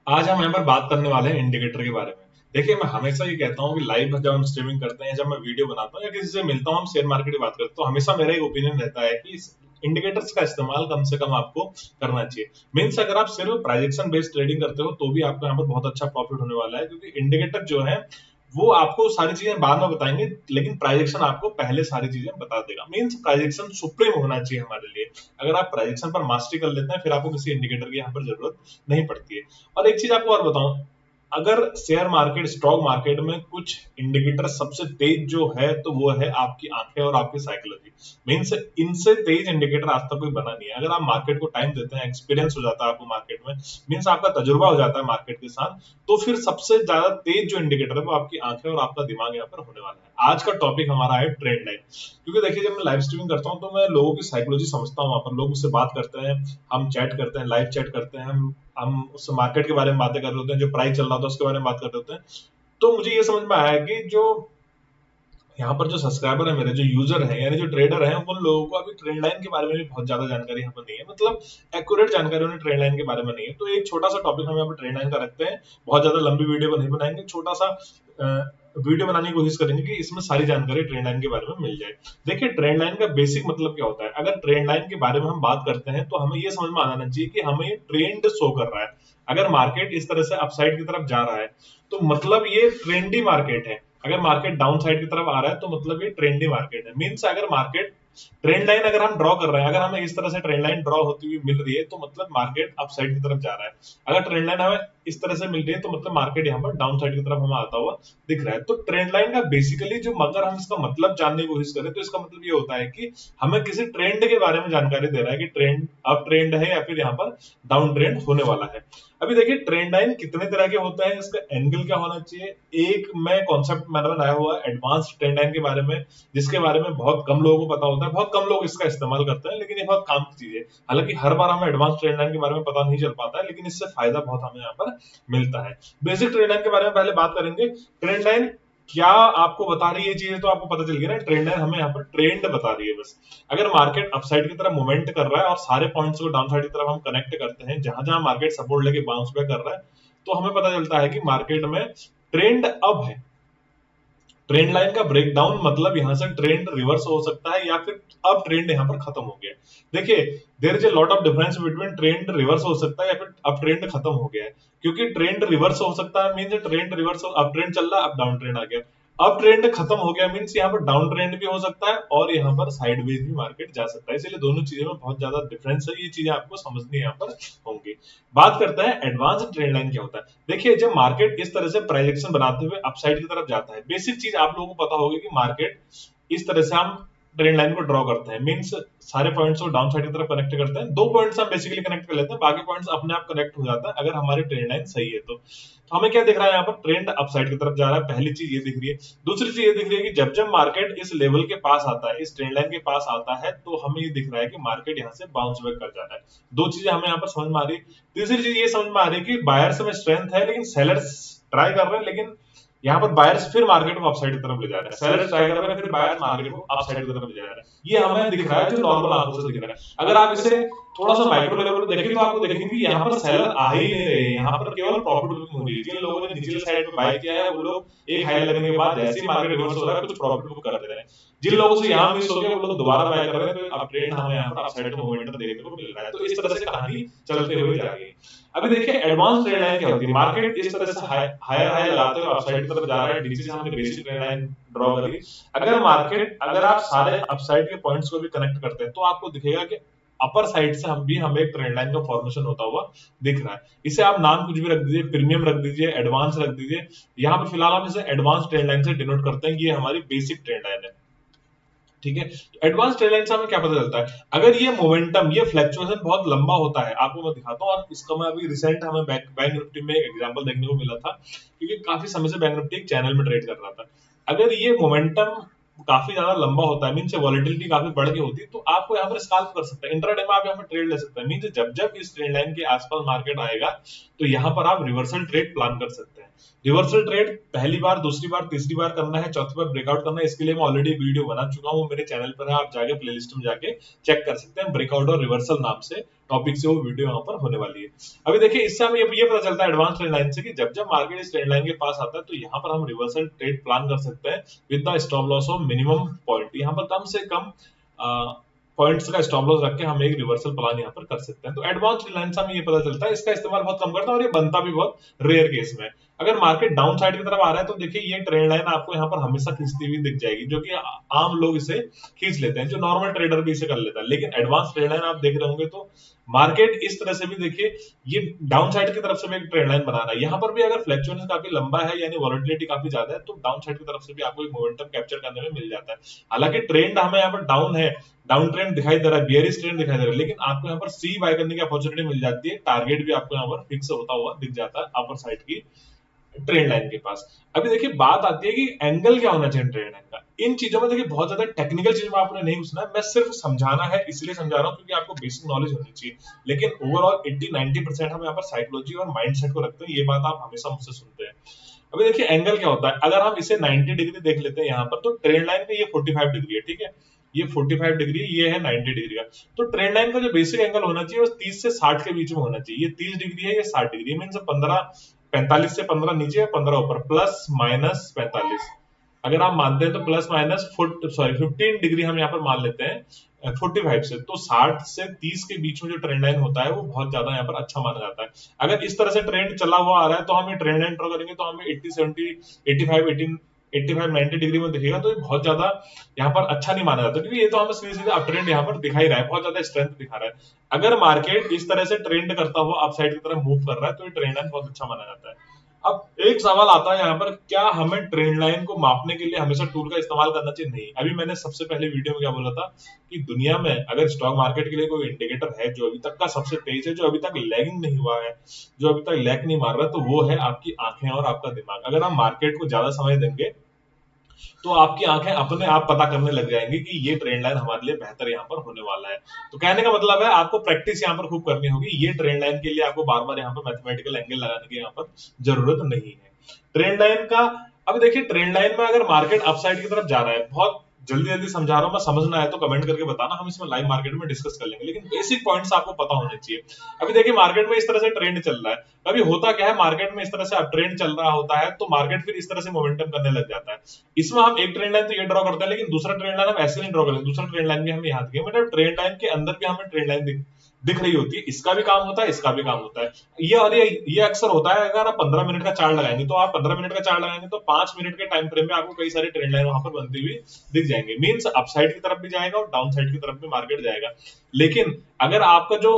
आज हम यहाँ पर बात करने वाले हैं इंडिकेटर के बारे में। देखिए, मैं हमेशा ये कहता हूँ कि लाइव जब हम स्ट्रीमिंग करते हैं, जब मैं वीडियो बनाता हूँ या किसी से मिलता हूँ, हम शेयर मार्केट की बात करते हैं, तो हमेशा मेरा एक ओपिनियन रहता है कि इंडिकेटर्स का इस्तेमाल कम से कम आपको करना चाहिए। मीन्स अगर आप सिर्फ प्राइजेक्शन बेस्ड ट्रेडिंग करते हो तो भी आपको यहाँ पर बहुत अच्छा प्रॉफिट होने वाला है, क्योंकि इंडिकेटर जो है वो आपको सारी चीजें बाद में बताएंगे, लेकिन प्राइजेक्शन आपको पहले सारी चीजें बता देगा। मीन्स प्राइजेक्शन सुप्रीम होना चाहिए हमारे लिए। अगर आप प्राइजेक्शन पर मास्टरी कर लेते हैं, फिर आपको किसी इंडिकेटर की यहाँ पर जरूरत नहीं पड़ती है। और एक चीज आपको और बताऊं, अगर शेयर मार्केट स्टॉक मार्केट में कुछ इंडिकेटर सबसे तेज जो है तो वो है आपकी आंखें और आपकी साइकोलॉजी। मीन्स इनसे तेज इंडिकेटर आज तक कोई बना नहीं है। अगर आप मार्केट को टाइम देते हैं, एक्सपीरियंस हो जाता है आपको मार्केट में, मीन्स आपका तजुर्बा हो जाता है मार्केट के साथ, तो फिर सबसे ज्यादा तेज जो इंडिकेटर है वो आपकी आंखें और आपका दिमाग यहाँ पर होने वाला है। आज का टॉपिक हमारा है ट्रेंड लाइन। क्योंकि देखिए, जब मैं लाइव स्ट्रीमिंग करता हूँ तो मैं लोगों की साइकोलॉजी समझता हूँ। वहां पर लोग मुझसे बात करते हैं, हम चैट करते हैं, लाइव चैट करते हैं, हम उस मार्केट के बारे में बातें कर रहे होते हैं, जो प्राइस चल रहा होता है उसके बारे में बात कर रहे होते हैं। तो मुझे ये समझ में आया कि जो यहाँ पर जो सब्सक्राइबर है मेरे, जो यूजर है यानी जो ट्रेडर है, उन लोगों को अभी ट्रेंड लाइन के बारे में भी बहुत ज्यादा जानकारी यहाँ पर नहीं है। मतलब एक्यूरेट जानकारी उन्हें ट्रेंड लाइन के बारे में नहीं है। तो एक छोटा सा टॉपिक हम यहाँ पर ट्रेंड लाइन का रखते हैं। बहुत ज्यादा लंबी वीडियो नहीं बनाएंगे, छोटा सा वीडियो बनाने की कोशिश करेंगे कि इसमें सारी जानकारी ट्रेंड लाइन के बारे में मिल जाए। देखिए, ट्रेंड लाइन का बेसिक मतलब क्या होता है। अगर ट्रेंड लाइन के बारे में हम बात करते हैं तो हमें ये समझ में आना चाहिए कि हमें ट्रेंड शो कर रहा है। अगर मार्केट इस तरह से अपसाइड की तरफ जा रहा है तो मतलब ये ट्रेंडी मार्केट है। अगर मार्केट डाउन साइड की तरफ आ रहा है तो मतलब ये ट्रेंडी मार्केट है। मीन्स अगर मार्केट ट्रेंड लाइन अगर हम ड्रॉ कर रहे हैं, अगर हमें इस तरह से ट्रेंड लाइन ड्रॉ होती हुई मिल रही है तो मतलब मार्केट अप साइड की तरफ जा रहा है। अगर ट्रेंड लाइन हमें इस तरह से मिल रही है तो मतलब मार्केट यहाँ पर डाउन साइड की तरफ हमें आता हुआ दिख रहा है। तो ट्रेंड लाइन का बेसिकली जो, अगर हम इसका मतलब जानने की कोशिश करें तो इसका मतलब ये होता है कि हमें किसी ट्रेंड के बारे में जानकारी दे रहा है कि ट्रेंड अप ट्रेंड है या फिर यहाँ पर डाउन ट्रेंड होने वाला है। अभी देखिए, ट्रेंड लाइन कितने तरह के होते हैं, इसका एंगल क्या होना चाहिए। एक मैं कॉन्सेप्ट मैंने बनाया हुआ है एडवांस ट्रेंड लाइन के बारे में, जिसके बारे में बहुत कम लोगों को पता होता है, बहुत कम लोग इसका इस्तेमाल करते हैं, लेकिन ये बहुत काम की चीज है। हालांकि हर बार हमें एडवांस ट्रेंड लाइन के बारे में पता नहीं चल पाता है, लेकिन इससे फायदा बहुत हमें यहाँ पर मिलता है। बेसिक ट्रेंड लाइन के बारे में पहले बात करेंगे। ट्रेंड लाइन क्या आपको बता रही है चीजें, तो आपको पता चल गया ना। ट्रेंड लाइन हमें यहाँ पर ट्रेंड बता रही है बस। अगर मार्केट अपसाइड की तरफ मूवमेंट कर रहा है और सारे पॉइंट्स को डाउन साइड की तरफ हम कनेक्ट करते हैं, जहां जहां मार्केट सपोर्ट लेके बाउंस बैक कर रहा है, तो हमें पता चलता है कि मार्केट में ट्रेंड अब है। ट्रेंड लाइन का ब्रेकडाउन मतलब यहाँ से ट्रेंड रिवर्स हो सकता है या फिर अब ट्रेंड यहाँ पर खत्म हो गया। देखिए, there is a lot of difference between trend reverse हो सकता है या फिर अब ट्रेंड खत्म हो गया है। क्योंकि ट्रेंड रिवर्स हो सकता है mean trend reverse, up trend चल रहा है, अब डाउन ट्रेंड आ गया। अब ट्रेंड खत्म हो गया मीन्स यहाँ पर डाउन ट्रेंड भी हो सकता है और यहाँ पर साइडवेज भी मार्केट जा सकता है। इसलिए दोनों चीजों में बहुत ज्यादा डिफरेंस है। ये चीजें आपको समझनी यहाँ पर होंगी। बात करते हैं एडवांस ट्रेंड लाइन क्या होता है। देखिए, जब मार्केट इस तरह से प्राइजेक्शन बनाते हुए अपसाइड की तरफ जाता है, बेसिक चीज आप लोगों को पता होगी कि मार्केट इस तरह से हम ट्रेंड लाइन को ड्रॉ करते हैं। मींस सारे पॉइंट्स को डाउन साइड की तरफ कनेक्ट करते हैं। दो पॉइंट्स हम बेसिकली कनेक्ट कर लेते हैं, बाकी पॉइंट्स अपने आप कनेक्ट हो जाता है अगर हमारी ट्रेंड लाइन सही है तो हमें क्या दिख रहा है यहाँ पर, ट्रेंड अपसाइड की तरफ जा रहा है। पहली चीज ये दिख रही है। दूसरी चीज ये दिख रही है कि जब जब मार्केट इस लेवल के पास आता है, इस ट्रेंड लाइन के पास आता है, तो हमें ये दिख रहा है कि मार्केट यहाँ से बाउंस बैक कर जा रहा है। दो चीजें हमें यहाँ पर समझ में आ रही है। तीसरी चीज ये समझ में आ रही है कि बायर्स में स्ट्रेंथ है लेकिन सेलर्स ट्राई कर रहे हैं, लेकिन यहाँ पर बायर्स फिर मार्केट को अपसाइड की तरफ ले जा रहे हैं। सेलर्स ट्राई कर रहे हैं, फिर बायर्स मार्केट को अपसाइड की तरफ ले जा रहे हैं। ये हमें दिख रहा है, जो नॉर्मल आंखों से दिख रहा है। अगर आप इसे थोड़ा सा माइक्रो लेवल पे देखें तो आपको देखेंगे कि यहाँ पर सेलर आ ही नहीं रहे। यहाँ पर केवल प्रॉफिट बुकिंग हो रही है। जिन लोगों ने निचले साइड पे बाय किया है वो लोग एक हाई लगने के बाद जैसे ही मार्केट रिवर्स हो रहा है कुछ प्रॉफिट बुक कर दे रहे हैं। जिन लोगों से यहाँ मिस हो गया वो लोग दोबारा बाय कर रहे हैं, तो अब ट्रेंड हमें यहाँ पर अपसाइड का मोमेंटम देखने को मिल रहा है। तो इस तरह से कहानी चलते हुए जा रही है। अभी देखिए, एडवांस ट्रेंड लाइन क्या होती है। मार्केट इस तरह से हायर हाई लगाते हुए अपसाइड की तरफ जा रहा है। नीचे से हमने बेसिक ट्रेंड लाइन ड्रॉ करी। अगर आप सारे अपसाइड के पॉइंट्स को भी कनेक्ट करते हैं तो आपको दिखेगा कि अपर साइड से हम भी हमें एक ट्रेंड लाइन का फॉर्मेशन होता हुआ दिख रहा है। इसे आप नाम कुछ भी रख दीजिए, प्रीमियम रख दीजिए, एडवांस रख दीजिए। यहाँ पर फिलहाल हम इसे एडवांस ट्रेंड लाइन से डिनोट करते हैं। ये हमारी बेसिक ट्रेंड लाइन है। ठीक है, तो एडवांस ट्रेंड लाइन से हमें क्या पता चलता है। अगर ये मोमेंटम, ये फ्लक्चुएशन बहुत लंबा होता है, आपको मैं दिखाता हूँ। और इसका मैं अभी रिसेंट हमें बैंक निफ्टी में एग्जांपल देखने को मिला था, क्योंकि काफी समय से बैंक निफ्टी एक चैनल में ट्रेड कर रहा था। अगर ये मोमेंटम काफी ज्यादा लंबा होता है, मीन वॉलेटिलिटी काफी बढ़ के होती है, तो आपको यहाँ पर स्कैल्प कर सकते हैं। इंट्राडे में आप यहाँ पर ट्रेड ले सकते हैं। मीन जब जब इस ट्रेंड लाइन के आसपास मार्केट आएगा तो यहाँ पर आप रिवर्सल ट्रेड प्लान कर सकते हैं। रिवर्सल ट्रेड पहली बार, दूसरी बार, तीसरी बार करना है, चौथी बार ब्रेकआउट करना है, इसके लिए मैं ऑलरेडी वीडियो बना चुका हूँ, वो मेरे चैनल पर है। आप जाके प्लेलिस्ट में जाके चेक कर सकते हैं, ब्रेकआउट और रिवर्सल नाम से टॉपिक से वो वीडियो यहाँ पर होने वाली है। अभी देखिए इससे हमें ये पता चलता है एडवांस ट्रेंड लाइन से कि जब जब मार्केट इस ट्रेंड लाइन के पास आता है तो यहाँ पर हम रिवर्सल ट्रेड प्लान कर सकते हैं with the stop loss of minimum point. यहाँ पर कम से कम पॉइंट्स का स्टॉप लॉस रख के हम एक रिवर्सल प्लान यहाँ पर कर सकते हैं। तो एडवांस ट्रेंड लाइन से हमें ये पता चलता है, इसका इस्तेमाल बहुत कम करता है और ये बनता भी बहुत रेयर केस में। अगर मार्केट डाउन साइड की तरफ आ रहा है तो देखिए ये ट्रेंड लाइन आपको यहाँ पर हमेशा खींचती हुई दिख जाएगी, जो कि आम लोग इसे खींच लेते हैं, जो नॉर्मल ट्रेडर भी इसे कर लेता है। लेकिन एडवांस ट्रेंड लाइन आप देख रहे होंगे तो मार्केट इस तरह से भी देखिए ये डाउन साइड की तरफ से भी एक ट्रेंड लाइन बना रहा है। यहाँ पर भी अगर फ्लक्चुएशन काफी लंबा है यानी वॉलेटिलिटी काफी ज्यादा है तो डाउन साइड की तरफ से भी आपको एक मोमेंटम कैप्चर करने में मिल जाता है। हालांकि ट्रेंड हमें यहाँ पर डाउन है, डाउन ट्रेंड दिखाई दे रहा है, बियरिश ट्रेंड दिखाई दे रहा है, लेकिन आपको यहाँ पर सी बाय करने की अपॉर्चुनिटी मिल जाती है, टारगेट भी आपको यहाँ पर फिक्स होता हुआ दिख जाता है अपर साइड की ट्रेंड लाइन के पास। अभी देखिए बात आती है कि एंगल क्या होना चाहिए ट्रेंड लाइन का। इन चीजों में देखिए बहुत ज्यादा टेक्निकल चीजों में आपने नहीं घुसना है, मैं सिर्फ समझाना है इसलिए समझा रहा हूँ क्योंकि आपको बेसिक नॉलेज होनी चाहिए। लेकिन ओवरऑल 80-90% हम यहाँ पर साइकोलॉजी और माइंडसेट को रखते हैं, ये बात आप हमेशा मुझसे सुनते हैं। अभी देखिए एंगल क्या होता है, अगर हम इसे 90 डिग्री देख लेते हैं यहाँ पर तो ट्रेंड लाइन में ये 45 डिग्री है, ठीक है, ये 45 डिग्री, ये है 90 डिग्री का। तो ट्रेंड लाइन का जो बेसिक एंगल होना चाहिए वो 30 से 60 के बीच में होना चाहिए। ये 30 डिग्री है, ये 60 डिग्री, मीन 45 से 15 नीचे, 15 ऊपर, प्लस माइनस 45। अगर आप मानते हैं तो प्लस माइनस 15 डिग्री हम यहाँ पर मान लेते हैं 45 से, तो 60 से 30 के बीच में जो ट्रेंड लाइन होता है वो बहुत ज्यादा यहाँ पर अच्छा माना जाता है। अगर इस तरह से ट्रेंड चला हुआ आ रहा है तो हम ये ट्रेंड लाइन ड्रॉ करेंगे तो हमें 80 70 85 90 डिग्री में दिखेगा, तो ये बहुत ज्यादा यहाँ पर अच्छा नहीं माना जाता क्योंकि ये तो हमें सीधे सीधे अप ट्रेंड यहाँ पर दिखा ही रहा है, बहुत ज्यादा स्ट्रेंथ दिखा रहा है। अगर मार्केट इस तरह से ट्रेंड करता हुआ अप साइड की तरफ मूव कर रहा है तो ये ट्रेंड लाइन बहुत अच्छा माना जाता है। अब एक सवाल आता है यहाँ पर, क्या हमें ट्रेंड लाइन को मापने के लिए हमेशा टूल का इस्तेमाल करना चाहिए? नहीं। अभी मैंने सबसे पहले वीडियो में क्या बोला था कि दुनिया में अगर स्टॉक मार्केट के लिए कोई इंडिकेटर है जो अभी तक का सबसे तेज है, जो अभी तक लैगिंग नहीं हुआ है, जो अभी तक लैग नहीं मार रहा, तो वो है आपकी आंखें और आपका दिमाग। अगर आप मार्केट को ज्यादा समय देंगे तो आपकी आंखें अपने आप पता करने लग जाएंगी कि ये ट्रेंड लाइन हमारे लिए बेहतर यहाँ पर होने वाला है। तो कहने का मतलब है आपको प्रैक्टिस यहाँ पर खूब करनी होगी, ये ट्रेंड लाइन के लिए आपको बार बार यहाँ पर मैथमेटिकल एंगल लगाने की यहाँ पर जरूरत नहीं है। ट्रेंड लाइन का अब देखिए, ट्रेंड लाइन में अगर मार्केट अपसाइड की तरफ जा रहा है, बहुत जल्दी जल्दी समझा रहा हूं, मैं समझना है तो कमेंट करके बताना, हम इसमें लाइव मार्केट में डिस्कस कर लेंगे, लेकिन बेसिक पॉइंट्स आपको पता होने चाहिए। अभी देखिए मार्केट में इस तरह से ट्रेंड चल रहा है, कभी होता क्या है मार्केट में इस तरह से अप ट्रेंड चल रहा होता है तो मार्केट फिर इस तरह से मोमेंटम करने लग जाता है। इसमें हम एक ट्रेंड लाइन तो ये ड्रॉ करते हैं, लेकिन दूसरा ट्रेंड लाइन हम ऐसे नहीं ड्रॉ करेंगे, दूसरा ट्रेंड लाइन भी हम यहाँ दिखे, मतलब ट्रेंड लाइन के अंदर भी हमें ट्रेंड लाइन दिख रही होती है, इसका भी काम होता है, इसका भी काम होता है। ये अक्सर होता है, अगर आप 15 मिनट का चार्ट लगाएंगे तो आप 15 मिनट का चार्ट लगाएंगे तो 5 मिनट के टाइम फ्रेम में आपको कई सारी ट्रेंड लाइन वहां पर बनती हुई दिख जाएंगे, मींस अपसाइड की तरफ भी जाएगा और डाउन साइड की तरफ भी मार्केट जाएगा। लेकिन अगर आपका जो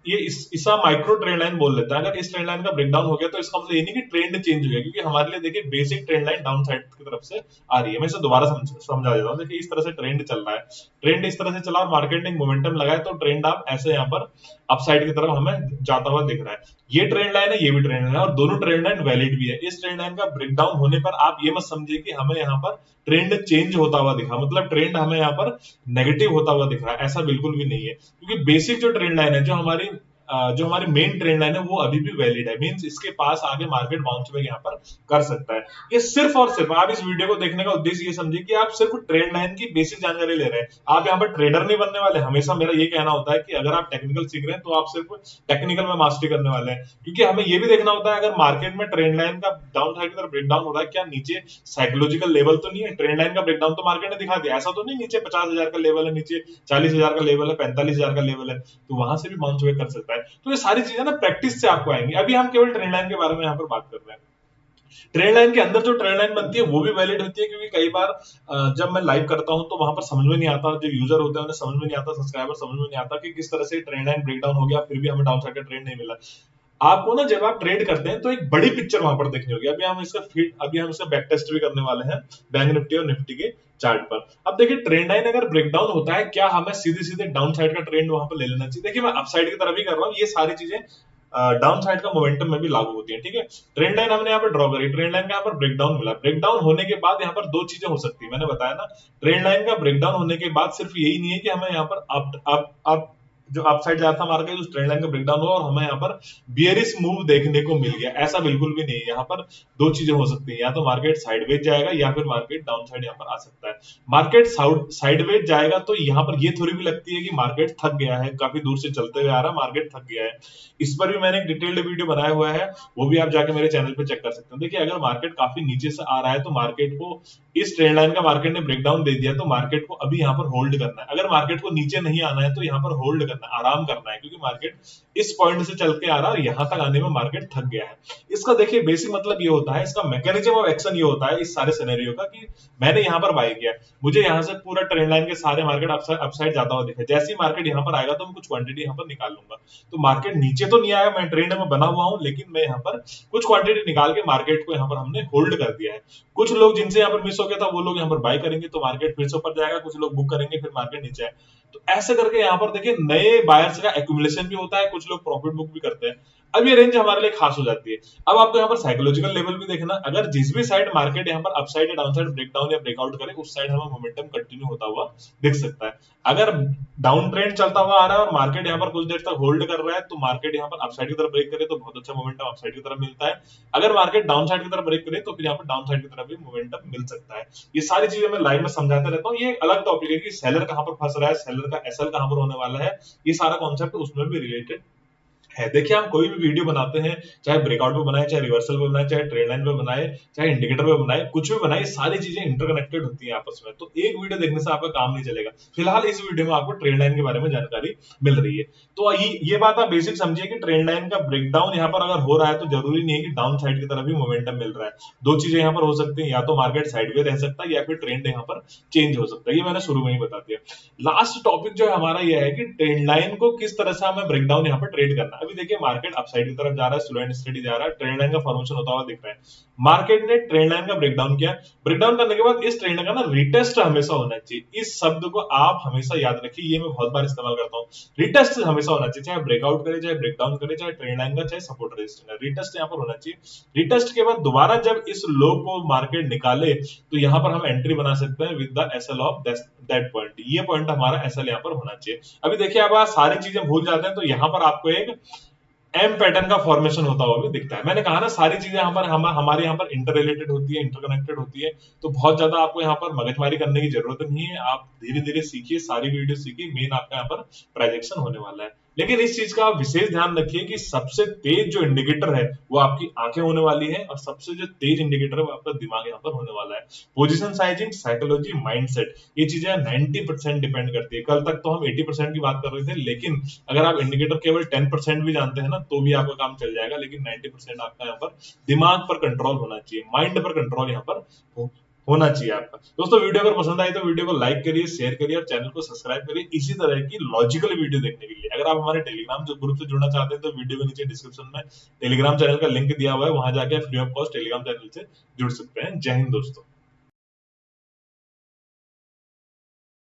ये इसा माइक्रो ट्रेंड लाइन बोल लेता है, अगर इस ट्रेंड लाइन का ब्रेकडाउन हो गया तो इसका मतलब ये नहीं कि ट्रेंड चेंज हो गया, क्योंकि हमारे लिए देखिए basic trend line down side की तरफ से आ रही है। मैं इसे दोबारा समझा देता हूँ। देखिए इस तरह से ट्रेंड चल रहा है, ट्रेंड इस तरह से चला और मार्केट ने मोमेंटम लगाया तो ट्रेंड आप ऐसे यहाँ पर अपसाइड की तरफ हमें जाता हुआ दिख रहा है। ये ट्रेंड लाइन है, ये भी ट्रेंड लाइन है और दोनों ट्रेंड लाइन वैलिड भी है। इस ट्रेंड लाइन का ब्रेकडाउन होने पर आप ये मत समझिए कि हमें यहाँ पर ट्रेंड चेंज होता हुआ दिखा, मतलब ट्रेंड हमें यहाँ पर नेगेटिव होता हुआ दिख रहा है, ऐसा बिल्कुल भी नहीं है, क्योंकि बेसिक जो ट्रेंड लाइन है, जो हमारी मेन ट्रेंड लाइन है वो अभी भी वैलिड है, मींस इसके पास आगे मार्केट बाउंस बैक यहाँ पर कर सकता है। ये सिर्फ और सिर्फ आप इस वीडियो को देखने का उद्देश्य ये समझिए कि आप सिर्फ ट्रेंड लाइन की बेसिक जानकारी ले रहे हैं, आप यहाँ पर ट्रेडर नहीं बनने वाले। हमेशा मेरा ये कहना होता है कि अगर आप टेक्निकल सीख रहे हैं तो आप सिर्फ टेक्निकल में मास्टरी करने वाले हैं, क्योंकि हमें ये भी देखना होता है अगर मार्केट में ट्रेंड लाइन का डाउन साइड की तरफ ब्रेकडाउन हो रहा है, क्या नीचे साइकोलॉजिकल लेवल तो नहीं है? ट्रेंड लाइन का ब्रेकडाउन तो मार्केट ने दिखा दिया, ऐसा तो नहीं नीचे 50,000 का लेवल है, नीचे 40,000 का लेवल है, 45,000 का लेवल है, तो वहां से भी बाउंस बैक कर सकता है। तो ये सारी चीजें ना प्रैक्टिस से आपको आएंगी। अभी हम केवल ट्रेंड लाइन के बारे में यहाँ पर बात कर रहे हैं। ट्रेंड लाइन के अंदर जो ट्रेंड लाइन बनती है वो भी वैलिड होती है, क्योंकि कई बार जब मैं लाइव करता हूं तो वहां पर समझ में नहीं आता, जो यूजर होते हैं उन्हें समझ में नहीं आता, सब्सक्राइबर समझ में नहीं आता कि किस तरह से ट्रेंड लाइन ब्रेकडाउन हो गया फिर भी हमें डाउन साइड का ट्रेंड नहीं मिला। आपको ना जब आप ट्रेड करते हैं तो एक बड़ी पिक्चर वहां पर देखनी होगी। अभी हम इसका बैक टेस्ट भी करने वाले हैं बैंक निफ्टी और निफ्टी के चार्ट पर। अब देखिए ट्रेंड लाइन अगर ब्रेकडाउन होता है, क्या हमें सीधे सीधे डाउन साइड का ट्रेंड वहां पर ले लेना चाहिए? देखिए मैं अप साइड की तरफ ही कर रहा हूँ, ये सारी चीजें डाउन साइड का मोमेंटम में भी लागू होती है, ठीक है। ट्रेंड लाइन हमने यहाँ पर ड्रॉ करी, ट्रेंड लाइन का यहाँ पर ब्रेकडाउन मिला, ब्रेकडाउन होने के बाद यहाँ पर दो चीजें हो सकती है, मैंने बताया ना। ट्रेंड लाइन का ब्रेकडाउन होने के बाद सिर्फ यही नहीं है कि हमें यहाँ पर अप जो अपसाइड जा रहा था मार्केट उस ट्रेंड लाइन का ब्रेकडाउन हुआ और हमें यहाँ पर बियरिश मूव देखने को मिल गया। ऐसा बिल्कुल भी नहीं है, यहाँ पर दो चीजें हो सकती है, या तो मार्केट साइडवेज जाएगा या फिर मार्केट डाउन साइड यहाँ पर आ सकता है। मार्केट साइडवेज जाएगा तो यहाँ पर ये थोड़ी भी लगती है कि मार्केट थक गया है, काफी दूर से चलते हुए आ रहा है, मार्केट थक गया है। इस पर भी मैंने एक डिटेल्ड वीडियो बनाया हुआ है, वो भी आप जाके मेरे चैनल पे चेक कर सकते हैं। देखिए अगर मार्केट काफी नीचे से आ रहा है तो मार्केट को इस ट्रेंड लाइन का मार्केट ने ब्रेकडाउन दे दिया, तो मार्केट को अभी यहाँ पर होल्ड करना है। अगर मार्केट को नीचे नहीं आना है तो यहाँ पर होल्ड करना है, आराम करना है, क्योंकि मार्केट इस पॉइंट से चल के आ रहा है और यहाँ तक आने में मार्केट थक गया है। इसका देखिए बेसिक मतलब ये होता है, इसका मैकेनिज्म ऑफ एक्शन ये होता है इस सारे सिनेरियो का, कि मैंने यहाँ पर बाय किया, मुझे यहाँ से पूरा ट्रेंड लाइन के सारे मार्केट अपसाइड जाता हुआ दिखे, जैसे ही मार्केट यहाँ पर आएगा तो मैं कुछ क्वांटिटी यहाँ पर निकाल लूंगा। तो मार्केट नीचे तो नहीं आया, मैं ट्रेंड में बना हुआ हूँ, लेकिन मैं यहाँ पर कुछ क्वांटिटी निकाल के मार्केट को यहाँ पर हमने होल्ड कर दिया है। कुछ लोग जिनसे यहाँ पर मिस हो गया था वो लोग यहाँ पर बाय करेंगे तो मार्केट फिर से ऊपर जाएगा, कुछ लोग बुक करेंगे फिर मार्केट नीचे आए। तो ऐसे करके यहाँ पर देखिए नए बायर्स का एक्यूमुलेशन भी होता है, कुछ लोग प्रॉफिट बुक भी करते हैं। अब ये रेंज हमारे लिए खास हो जाती है। अब आपको यहाँ पर साइकोलॉजिकल लेवल भी देखना, अगर जिस भी साइड मार्केट यहाँ पर अपसाइड या डाउन साइड ब्रेकडाउन या ब्रेकआउट करे उस साइड हमें मोमेंटम कंटिन्यू होता हुआ दिख सकता है। अगर डाउन ट्रेंड चलता हुआ आ रहा है और मार्केट यहाँ पर कुछ देर तक होल्ड कर रहा है तो मार्केट यहाँ पर अपसाइड की तरफ ब्रेक करे तो बहुत अच्छा मोमेंटम अपसाइड की तरफ मिलता है। अगर मार्केट डाउन साइड की तरफ ब्रेक करे तो फिर यहाँ पर डाउन साइड की तरफ भी मोमेंटम मिल सकता है। ये सारी चीजें मैं लाइव में समझाता रहता हूँ। ये अलग टॉपिक है कि सेलर कहाँ पर फंस रहा है, सेलर का एसएल कहाँ पर होने वाला है, ये सारा कॉन्सेप्ट उसमें भी रिलेटेड है। देखिए हम कोई भी वीडियो बनाते हैं, चाहे ब्रेकआउट पे बनाए, चाहे रिवर्सल पे बनाए, चाहे ट्रेंड लाइन पे बनाए, चाहे इंडिकेटर पे बनाए, कुछ भी बनाए, सारी चीजें इंटरकनेक्टेड होती हैं आपस में। तो एक वीडियो देखने से आपका काम नहीं चलेगा। फिलहाल इस वीडियो में आपको ट्रेंड लाइन के बारे में जानकारी मिल रही है। तो ये बात आप बेसिक समझिए कि ट्रेंड लाइन का ब्रेकडाउन यहाँ पर अगर हो रहा है तो जरूरी नहीं है कि डाउन साइड की तरफ भी मोमेंटम मिल रहा है। दो चीजें यहाँ पर हो सकती है, या तो मार्केट साइडवे रह सकता है या फिर ट्रेंड यहाँ पर चेंज हो सकता है। ये मैंने शुरू में ही बता दिया। लास्ट टॉपिक जो है हमारा ये है कि ट्रेंड लाइन को किस तरह से हमें ब्रेकडाउन यहाँ पर ट्रेड करना है। अभी देखिए मार्केट अपसाइड की तरफ जा रहा है, स्लो एंड स्टेडी जा रहा है, ट्रेंड लाइन का फॉर्मेशन होता हुआ दिख रहा है। मार्केट ने ट्रेंड लाइन का ब्रेकडाउन किया, ब्रेकडाउन करने के बाद इस ट्रेंड का ना रिटेस्ट हमेशा होना चाहिए। इस शब्द को आप हमेशा याद रखिए, ये मैं बहुत बार इस्तेमाल करता हूँ। रिटेस्ट हमेशा होना चाहिए, चाहे ब्रेकआउट करे, चाहे ब्रेकडाउन करे, चाहे ट्रेंड लाइन का, चाहे सपोर्ट रेजिस्टेंस, रिटेस्ट यहाँ पर होना चाहिए। रिटेस्ट के बाद दोबारा जब इस लो को मार्केट निकाले तो यहाँ पर हम एंट्री बना सकते हैं with the SL of that point. ये पॉइंट हमारा एसएल यहाँ पर होना चाहिए। अभी देखिए अब आप सारी चीजें भूल जाते हैं तो यहाँ पर आपको एक एम पैटर्न का फॉर्मेशन होता हुआ भी दिखता है। मैंने कहा ना सारी चीजें यहाँ पर हमारे यहाँ पर इंटर रिलेटेड होती है, इंटरकनेक्टेड होती है। तो बहुत ज्यादा आपको यहाँ पर मगजमारी करने की जरूरत नहीं है, आप धीरे धीरे सीखिए, सारी वीडियो सीखिए, मेन आपका यहाँ पर प्रोजेक्शन होने वाला है। लेकिन इस चीज का आप विशेष ध्यान रखिए कि सबसे तेज जो इंडिकेटर है वो आपकी आंखें होने वाली है, और सबसे जो तेज इंडिकेटर है वो आपका दिमाग यहाँ पर होने वाला है। पोजीशन साइजिंग, साइकोलॉजी, माइंडसेट, ये चीजें 90% डिपेंड करती है। कल तक तो हम 80% की बात कर रहे थे, लेकिन अगर आप इंडिकेटर केवल 10% भी जानते हैं ना तो भी आपका काम चल जाएगा। लेकिन 90% आपका यहाँ पर दिमाग पर कंट्रोल होना चाहिए, माइंड पर कंट्रोल यहाँ पर होना चाहिए आपका। दोस्तों वीडियो अगर पसंद आई तो वीडियो को लाइक करिए, शेयर करिए और चैनल को सब्सक्राइब करिए इसी तरह की लॉजिकल वीडियो देखने के लिए। अगर आप हमारे टेलीग्राम ग्रुप से जुड़ना चाहते हैं तो वीडियो के नीचे डिस्क्रिप्शन में टेलीग्राम चैनल का लिंक दिया हुआ है, वहां जाके free of cost Telegram channel से जुड़ सकते हैं। जय हिंद दोस्तों।